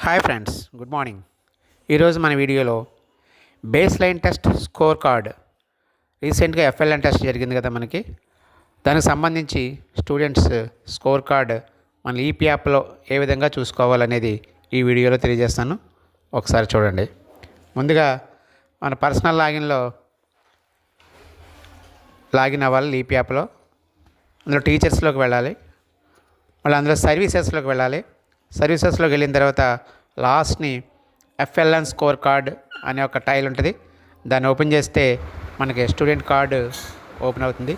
Hi friends, good morning. ఈరోజు మన వీడియోలో base line test score card రీసెంట్గా ఎఫ్ఎల్ఎన్ టెస్ట్ జరిగింది కదా మనకి. దానికి సంబంధించి స్టూడెంట్స్ స్కోర్ కార్డ్ మన ఈపీ యాప్లో ఏ విధంగా చూసుకోవాలనేది ఈ వీడియోలో తెలియజేస్తాను. ఒకసారి చూడండి. ముందుగా మన పర్సనల్ లాగిన్ అవ్వాలి ఈపీ యాప్లో. అందులో టీచర్స్లోకి వెళ్ళాలి, మళ్ళీ అందులో సర్వీసెస్లోకి వెళ్ళాలి. సర్వీసెస్లోకి వెళ్ళిన తర్వాత లాస్ట్ని ఎఫ్ఎల్ఎన్ స్కోర్ కార్డ్ అనే ఒక టైల్ ఉంటుంది. దాన్ని ఓపెన్ చేస్తే మనకి స్టూడెంట్ కార్డు ఓపెన్ అవుతుంది.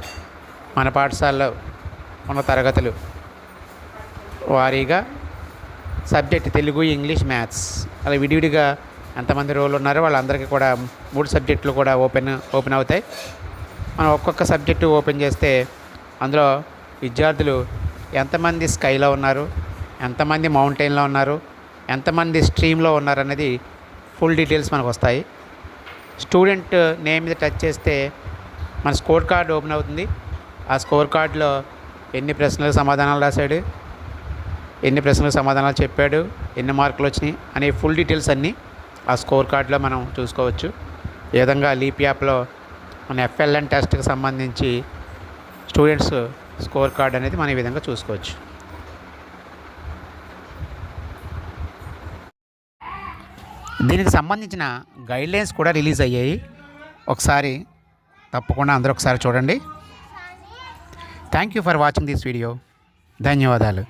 మన పాఠశాలలో ఉన్న తరగతులు వారీగా సబ్జెక్ట్ తెలుగు, ఇంగ్లీష్, మ్యాథ్స్ అలా విడివిడిగా ఎంతమంది రోల్ ఉన్నారో వాళ్ళందరికీ కూడా 3 సబ్జెక్టులు కూడా ఓపెన్ అవుతాయి. మనం ఒక్కొక్క సబ్జెక్టు ఓపెన్ చేస్తే అందులో విద్యార్థులు ఎంతమంది స్కైలో ఉన్నారు, ఎంతమంది మౌంటైన్లో ఉన్నారు, ఎంతమంది స్ట్రీమ్లో ఉన్నారు అనేది ఫుల్ డీటెయిల్స్ మనకు వస్తాయి. స్టూడెంట్ నేమ్ మీద టచ్ చేస్తే మన స్కోర్ కార్డ్ ఓపెన్ అవుతుంది. ఆ స్కోర్ కార్డులో ఎన్ని ప్రశ్నలకు సమాధానాలు రాశాడు, ఎన్ని ప్రశ్నలకు సమాధానాలు చెప్పాడు, ఎన్ని మార్కులు వచ్చినాయి అనే ఫుల్ డీటెయిల్స్ అన్నీ ఆ స్కోర్ కార్డులో మనం చూసుకోవచ్చు. ఈ విధంగా లీప్ యాప్లో మన ఎఫ్ఎల్ఎన్ టెస్ట్కి సంబంధించి స్టూడెంట్స్ స్కోర్ కార్డ్ అనేది మనం ఈ విధంగా చూసుకోవచ్చు. దీనికి సంబంధించిన గైడ్లైన్స్ కూడా రిలీజ్ అయ్యాయి. ఒకసారి తప్పకుండా అందరూ ఒకసారి చూడండి. Thank you for watching this video. ధన్యవాదాలు.